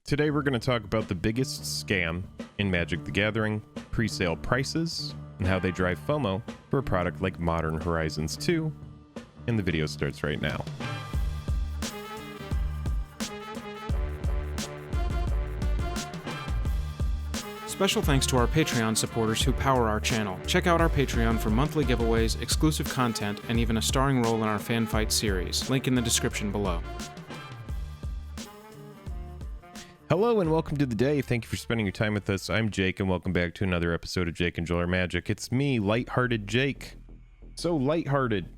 Today we're going to talk about the biggest scam in Magic the Gathering, pre-sale prices, and how they drive FOMO for a product like Modern Horizons 2, and the video starts right now. Special thanks to our Patreon supporters who power our channel. Check out our Patreon for monthly giveaways, exclusive content, and even a starring role in our fan fight series. Link in the description below. Hello and welcome to the day. Thank you for spending your time with us. I'm Jake and welcome back to another episode of Jake and Joel Are Magic. It's me, lighthearted Jake. So lighthearted.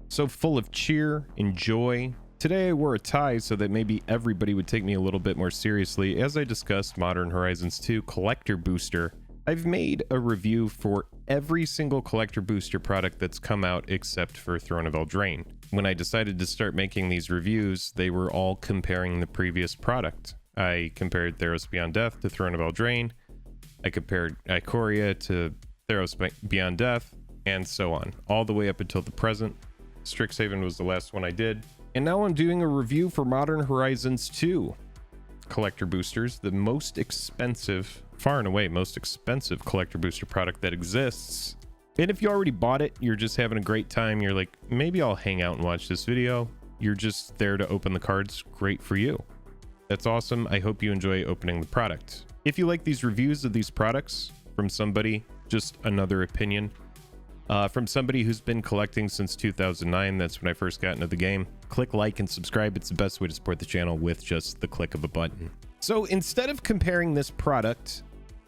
So full of cheer and joy. Today I wore a tie so that maybe everybody would take me a little bit more seriously. As I discussed Modern Horizons 2 Collector Booster, I've made a review for every single Collector Booster product that's come out except for Throne of Eldraine. When I decided to start making these reviews, they were all comparing the previous product. I compared Theros Beyond Death to Throne of Eldraine. I compared Ikoria to Theros Beyond Death, and so on, all the way up until the present. Strixhaven was the last one I did. And now I'm doing a review for Modern Horizons 2 Collector Boosters, the most expensive, far and away most expensive Collector Booster product that exists. And if you already bought it, you're just having a great time, you're like, maybe I'll hang out and watch this video. You're just there to open the cards, great for you. That's awesome. I hope you enjoy opening the product. If you like these reviews of these products from somebody, just another opinion, from somebody who's been collecting since 2009, that's when I first got into the game, click like and subscribe. It's the best way to support the channel with just the click of a button. So instead of comparing this product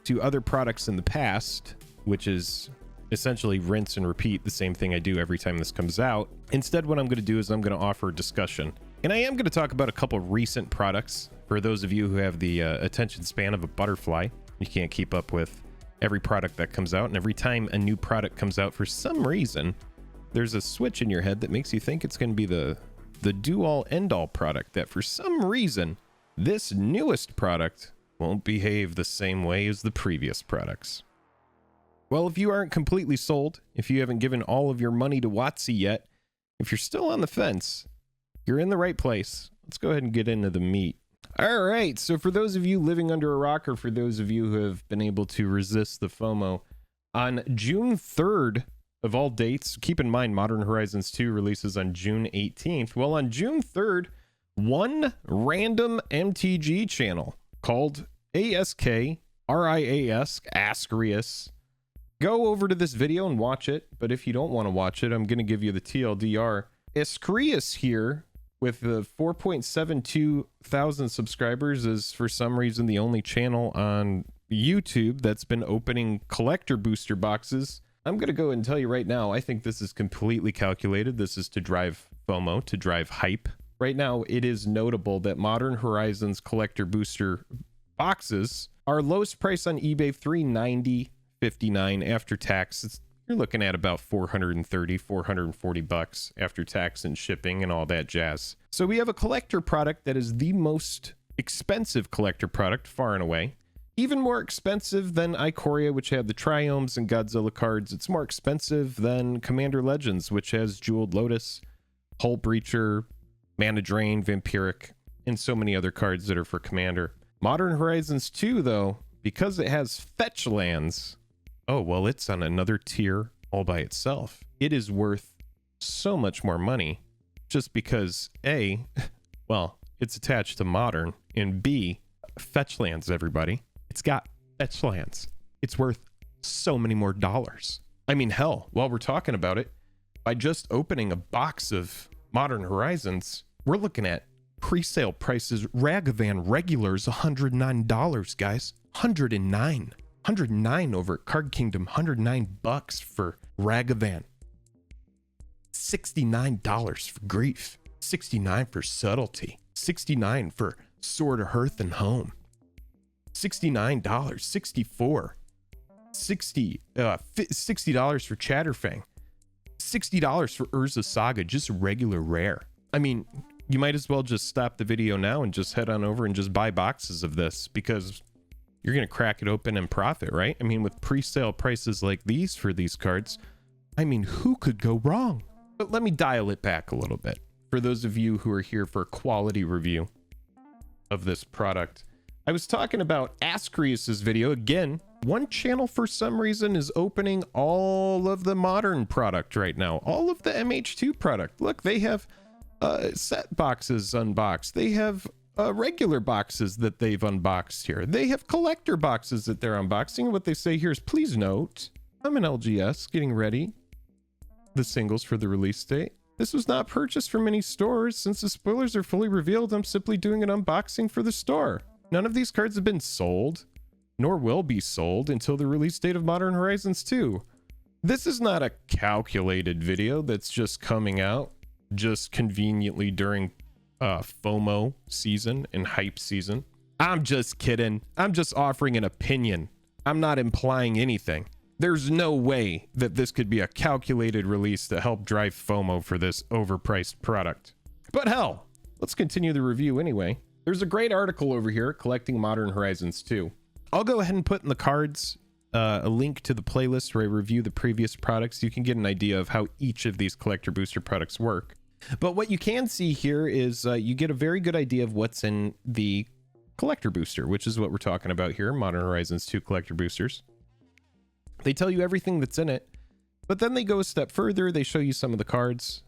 to other products in the past, which is essentially rinse and repeat the same thing I do every time this comes out, instead what I'm going to do is I'm going to offer a discussion. And I am going to talk about a couple recent products for those of you who have the attention span of a butterfly. You can't keep up with every product that comes out, and every time a new product comes out, for some reason there's a switch in your head that makes you think it's going to be the do-all end-all product, that for some reason this newest product won't behave the same way as the previous products. Well, if you aren't completely sold, if you haven't given all of your money to WotC yet, if you're still on the fence, you're in the right place. Let's go ahead and get into the meat. All right, so for those of you living under a rock, or for those of you who have been able to resist the FOMO, on June 3rd of all dates, keep in mind Modern Horizons 2 releases on June 18th. Well, on June 3rd, one random MTG channel called Askrias, Askrias. Go over to this video and watch it, but if you don't want to watch it, I'm going to give you the TLDR. Askrias here, with the 4.72 thousand subscribers, is for some reason the only channel on YouTube that's been opening collector booster boxes. I'm going to go and tell you right now, I think this is completely calculated. This is to drive FOMO, to drive hype. Right now, it is notable that Modern Horizons collector booster boxes are lowest price on eBay, $390.59 after tax. You're looking at about $440 after tax and shipping and all that jazz. So we have a collector product that is the most expensive collector product, far and away. Even more expensive than Ikoria, which had the Triomes and Godzilla cards. It's more expensive than Commander Legends, which has Jeweled Lotus, Hull Breacher, Mana Drain, Vampiric, and so many other cards that are for Commander. Modern Horizons 2, though, because it has fetch lands, oh, well, it's on another tier all by itself. It is worth so much more money just because, A, well, it's attached to Modern, and B, fetch lands, everybody. It's got fetch lands. It's worth so many more dollars. I mean, hell, while we're talking about it, by just opening a box of Modern Horizons, we're looking at pre-sale prices. Ragavan regulars, $109, guys. $109 over at Card Kingdom, $109 for Ragavan, $69 for Grief, $69 for Subtlety, $69 for Sword of Hearth and Home, $69, $64, $60 for Chatterfang, $60 for Urza Saga, just regular rare. I mean, you might as well just stop the video now and just head on over and just buy boxes of this, because you're going to crack it open and profit, right? I mean, with pre-sale prices like these for these cards, I mean, who could go wrong? But let me dial it back a little bit. For those of you who are here for a quality review, of this product. I was talking about Askrias' video. Again, one channel for some reason is opening all of the modern product right now. All of the MH2 product. Look, they have set boxes unboxed. They have regular boxes that they've unboxed here. They have collector boxes that they're unboxing. What they say here is, please note, I'm an LGS getting ready the singles for the release date. This was not purchased from any stores. Since the spoilers are fully revealed, I'm simply doing an unboxing for the store. None of these cards have been sold, nor will be sold until the release date of Modern Horizons 2. This is not a calculated video that's just coming out just conveniently during FOMO season and hype season. I'm just kidding. I'm just offering an opinion. I'm not implying anything. There's no way that this could be a calculated release to help drive FOMO for this overpriced product. But hell, let's continue the review anyway. There's a great article over here, Collecting Modern Horizons 2. I'll go ahead and put in the cards a link to the playlist where I review the previous products. You can get an idea of how each of these collector booster products work. But what you can see here is you get a very good idea of what's in the collector booster, which is what we're talking about here, Modern Horizons 2 collector boosters. They tell you everything that's in it, but then they go a step further. They show you some of the cards,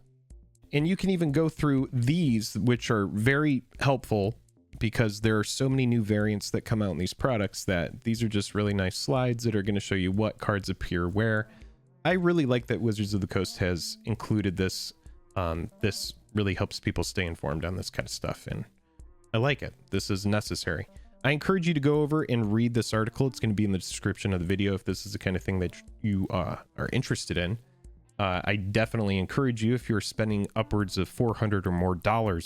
and you can even go through these, which are very helpful because there are so many new variants that come out in these products that these are just really nice slides that are going to show you what cards appear where. I really like that Wizards of the Coast has included this. This really helps people stay informed on this kind of stuff, and I like it. This is necessary. I encourage you to go over and read this article. It's going to be in the description of the video if this is the kind of thing that you are interested in. I definitely encourage you, if you're spending upwards of $400 or more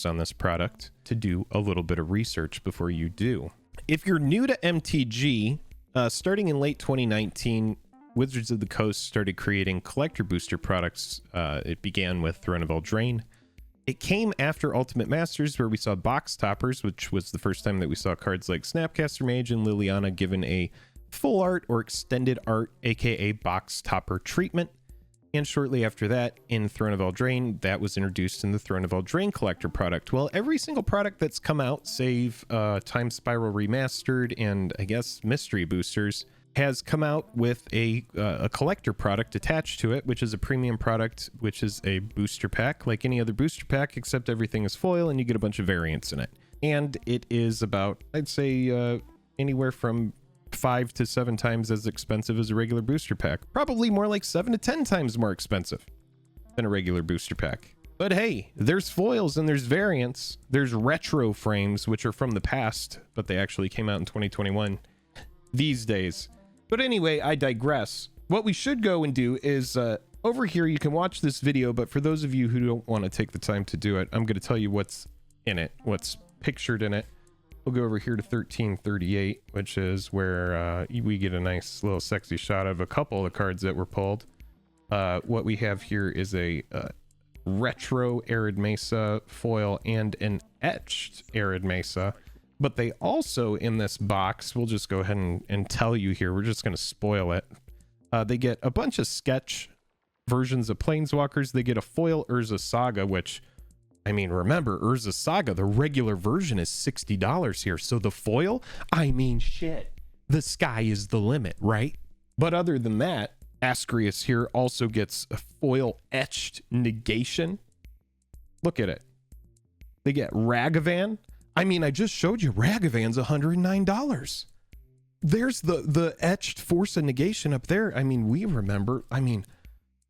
on this product, to do a little bit of research before you do. If you're new to MTG, starting in late 2019, Wizards of the Coast started creating collector booster products. It began with Throne of Eldraine. It came after Ultimate Masters, where we saw box toppers, which was the first time that we saw cards like Snapcaster Mage and Liliana given a full art or extended art, aka box topper treatment. And shortly after that, in Throne of Eldraine, that was introduced in the Throne of Eldraine collector product. Well, every single product that's come out, save Time Spiral Remastered and I guess Mystery Boosters, has come out with a collector product attached to it, which is a premium product, which is a booster pack like any other booster pack, except everything is foil and you get a bunch of variants in it. And it is about, I'd say, anywhere from 5 to 7 times as expensive as a regular booster pack. Probably more like 7 to 10 times more expensive than a regular booster pack. But hey, there's foils and there's variants. There's retro frames, which are from the past, but they actually came out in 2021 these days. But anyway, I digress. What we should go and do is over here, you can watch this video, but for those of you who don't want to take the time to do it, I'm going to tell you what's in it, what's pictured in it. We'll go over here to 1338, which is where we get a nice little sexy shot of a couple of the cards that were pulled. What we have here is a retro Arid Mesa foil and an etched Arid Mesa. But they also, in this box, we'll just go ahead and tell you here, we're just going to spoil it. They get a bunch of sketch versions of Planeswalkers. They get a foil Urza Saga, which, I mean, remember, Urza Saga, the regular version is $60 here. So the foil, I mean, shit, the sky is the limit, right? But other than that, Askrias here also gets a foil etched Negation. Look at it. They get Ragavan. I mean, I just showed you Ragavan's $109. There's the etched Force of Negation up there. I mean, we remember. I mean,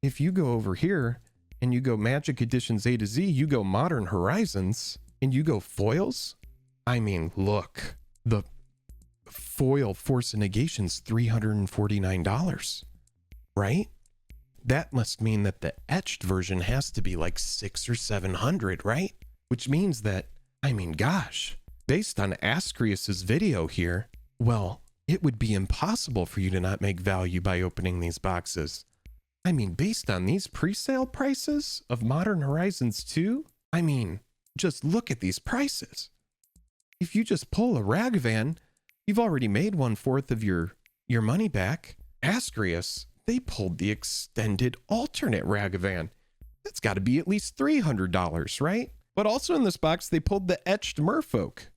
if you go over here and you go Magic Editions A to Z, you go Modern Horizons, and you go foils. I mean, look, the foil Force of Negation's $349, right? That must mean that the etched version has to be like $600 or $700, right? Which means that, I mean, gosh, based on Askrias' video here, well, it would be impossible for you to not make value by opening these boxes. I mean, based on these pre-sale prices of Modern Horizons 2, I mean, just look at these prices. If you just pull a Ragavan, you've already made 1/4 of your money back. Askrias, they pulled the extended alternate Ragavan. That's got to be at least $300, right? But also in this box, they pulled the etched Merfolk.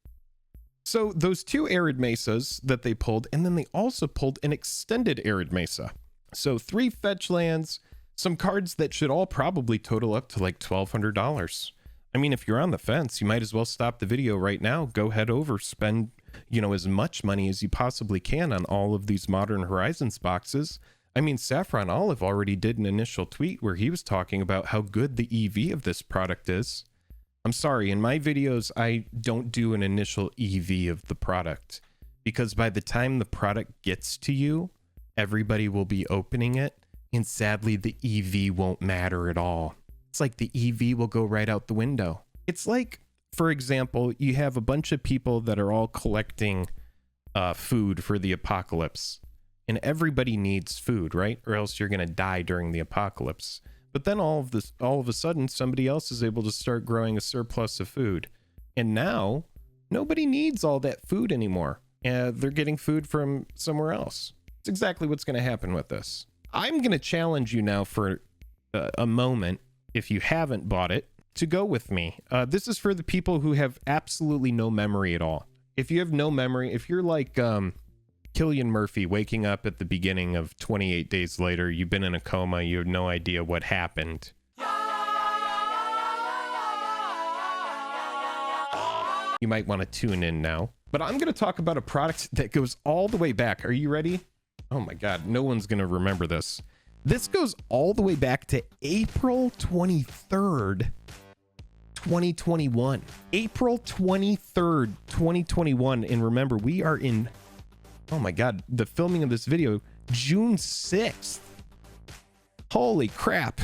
So those 2 arid mesas that they pulled, and then they also pulled an extended arid mesa. So 3 fetch lands, some cards that should all probably total up to like $1,200. I mean, if you're on the fence, you might as well stop the video right now. Go head over, spend, as much money as you possibly can on all of these Modern Horizons boxes. I mean, Saffron Olive already did an initial tweet where he was talking about how good the EV of this product is. I'm sorry, in my videos, I don't do an initial EV of the product because by the time the product gets to you, everybody will be opening it. And sadly, the EV won't matter at all. It's like the EV will go right out the window. It's like, for example, you have a bunch of people that are all collecting food for the apocalypse. And everybody needs food, right? Or else you're going to die during the apocalypse. But then all of a sudden, somebody else is able to start growing a surplus of food. And now, nobody needs all that food anymore. They're getting food from somewhere else. It's exactly what's going to happen with this. I'm going to challenge you now for a moment, if you haven't bought it, to go with me. This is for the people who have absolutely no memory at all. If you have no memory, if you're like Cillian Murphy waking up at the beginning of 28 Days Later, you've been in a coma, you have no idea what happened. You might want to tune in now. But I'm going to talk about a product that goes all the way back. Are you ready? Oh my God, no one's going to remember this. This goes all the way back to April 23rd, 2021. April 23rd, 2021. And remember, we are in, oh my God, the filming of this video, June 6th. Holy crap.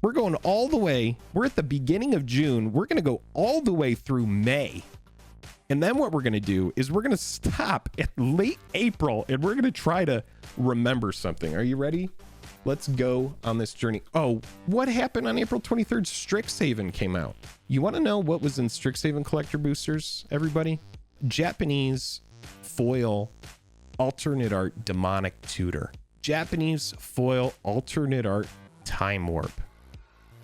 We're going all the way. We're at the beginning of June. We're going to go all the way through May. And then what we're going to do is we're going to stop at late April and we're going to try to remember something. Are you ready? Let's go on this journey. Oh, what happened on April 23rd? Strixhaven came out. You want to know what was in Strixhaven collector boosters, everybody? Japanese foil alternate art demonic tutor. Japanese foil alternate art time warp.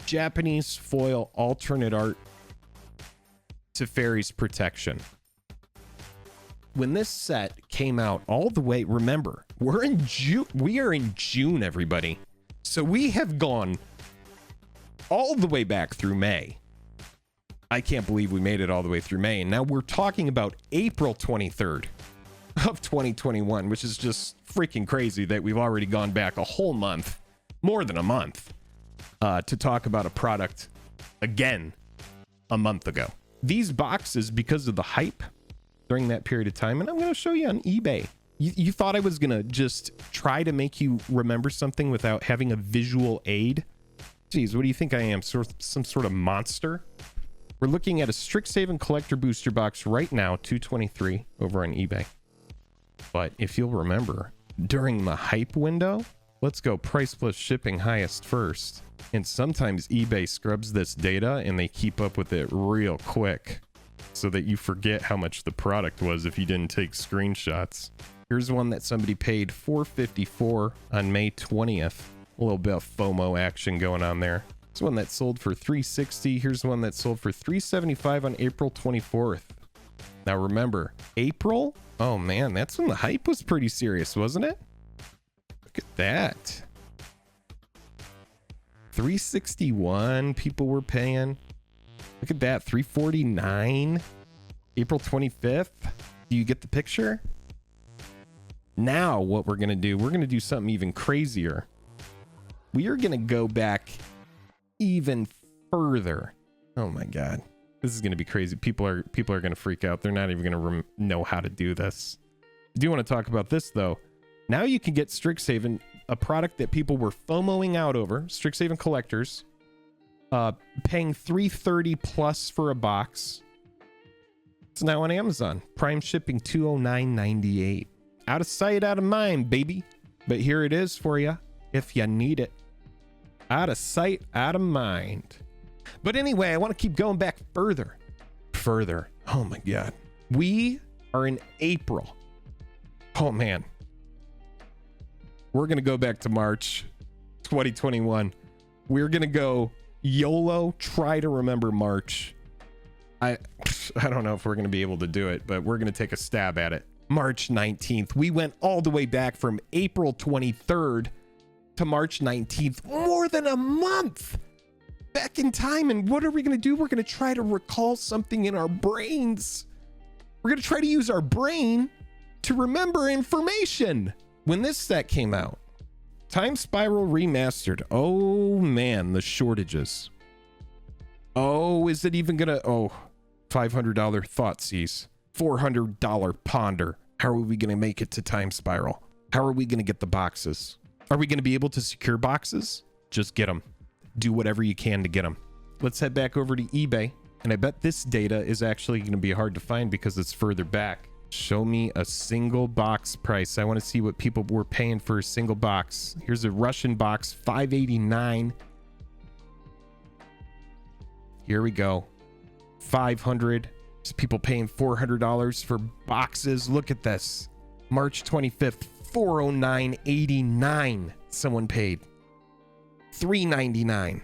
Japanese foil alternate art Teferi's protection. When this set came out all the way, remember, we're in June. We are in June, everybody. So we have gone all the way back through May. I can't believe we made it all the way through May. And now we're talking about April 23rd of 2021, which is just freaking crazy that we've already gone back a whole month, more than a month, to talk about a product again a month ago. These boxes, because of the hype during that period of time, and I'm going to show you on eBay. You thought I was going to just try to make you remember something without having a visual aid? Geez, what do you think I am? Some sort of monster? We're looking at a Strixhaven collector booster box right now, $223 over on eBay. But if you'll remember, during the hype window, let's go price plus shipping highest first. And sometimes eBay scrubs this data and they keep up with it real quick so that you forget how much the product was if you didn't take screenshots. Here's one that somebody paid $454 on May 20th. A little bit of FOMO action going on there. Here's one that sold for $360. Here's one that sold for $375 on April 24th. Now remember, April? Oh man, that's when the hype was pretty serious, wasn't it? Look at that. $361 people were paying. Look at that, $349. April 25th. Do you get the picture? Now what we're gonna do something even crazier. We are gonna go back even further. Oh my God, this is gonna be crazy. People are gonna freak out. They're not even gonna know how to do this. I do want to talk about this though. Now you can get Strixhaven, a product that people were FOMOing out over, Strixhaven collectors, paying $330 plus for a box. It's now on Amazon. Prime shipping $209.98. Out of sight, out of mind, baby. But here it is for you if you need it. Out of sight, out of mind. But anyway, I want to keep going back further. Oh my God. We are in April. Oh man. We're going to go back to March 2021. We're going to go YOLO, try to remember March. I don't know if we're going to be able to do it, but we're going to take a stab at it. March 19th. We went all the way back from April 23rd to March 19th. More than a month back in time. And what are we going to do? We're going to try to recall something in our brains. We're going to try to use our brain to remember information. When this set came out, Time Spiral Remastered. Oh man, the shortages. Oh, is it even gonna, oh, $500 Thoughtseize, $400 Ponder. How are we gonna make it to Time Spiral? How are we gonna get the boxes? Are we gonna be able to secure boxes? Just get them. Do whatever you can to get them. Let's head back over to eBay. And I bet this data is actually gonna be hard to find because it's further back. Show me a single box price. I want to see what people were paying for a single box. Here's a Russian box, $589. Here we go. $500. There's people paying $400 for boxes. Look at this. March 25th, $409.89. Someone paid. $399.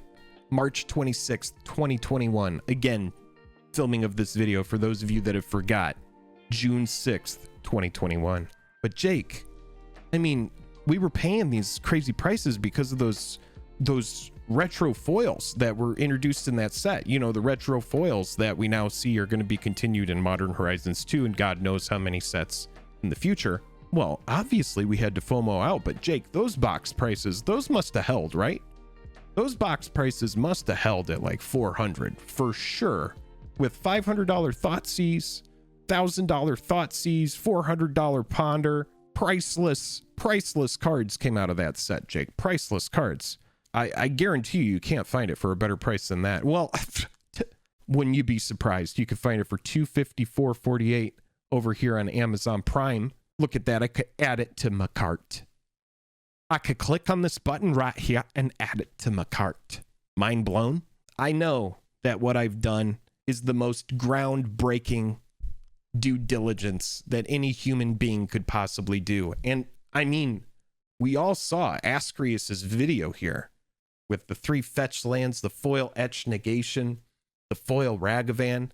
March 26th, 2021. Again, filming of this video for those of you that have forgot. June 6th, 2021. But Jake, I mean, we were paying these crazy prices because of those retro foils that were introduced in that set. You know, the retro foils that we now see are going to be continued in Modern Horizons 2 and God knows how many sets in the future. Well, obviously we had to FOMO out, but Jake, those box prices, those must have held, right? Those box prices must have held at like $400 for sure. With $500 Thoughtseize, $1,000 Thoughtseize, $400 Ponder, priceless cards came out of that set, Jake. Priceless cards. I guarantee you can't find it for a better price than that. Well, wouldn't you be surprised? You could find it for $254.48 over here on Amazon Prime. Look at that. I could add it to my cart. I could click on this button right here and add it to my cart. Mind blown? I know that what I've done is the most groundbreaking due diligence that any human being could possibly do. And I mean, we all saw Askrias' video here with the 3 fetch lands, the foil etch negation, the foil Ragavan.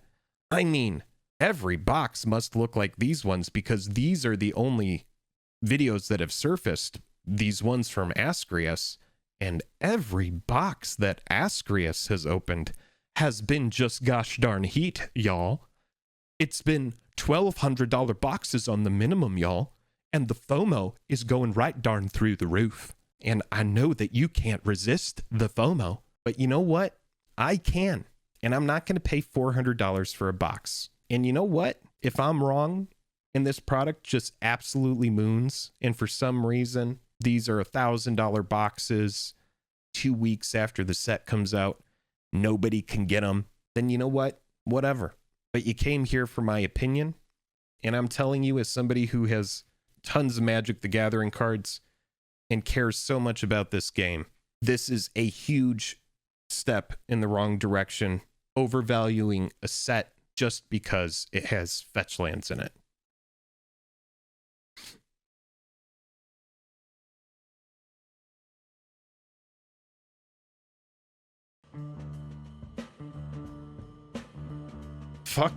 I mean, every box must look like these ones because these are the only videos that have surfaced, these ones from Askrias, and every box that Askrias has opened has been just gosh darn heat, y'all. It's been $1,200 boxes on the minimum, y'all, and the FOMO is going right darn through the roof. And I know that you can't resist the FOMO, but you know what? I can, and I'm not going to pay $400 for a box. And you know what? If I'm wrong and this product just absolutely moons, and for some reason these are $1,000 boxes 2 weeks after the set comes out, nobody can get them, then you know what? Whatever. But you came here for my opinion, and I'm telling you, as somebody who has tons of Magic the Gathering cards and cares so much about this game, this is a huge step in the wrong direction, overvaluing a set just because it has fetch lands in it. Fuck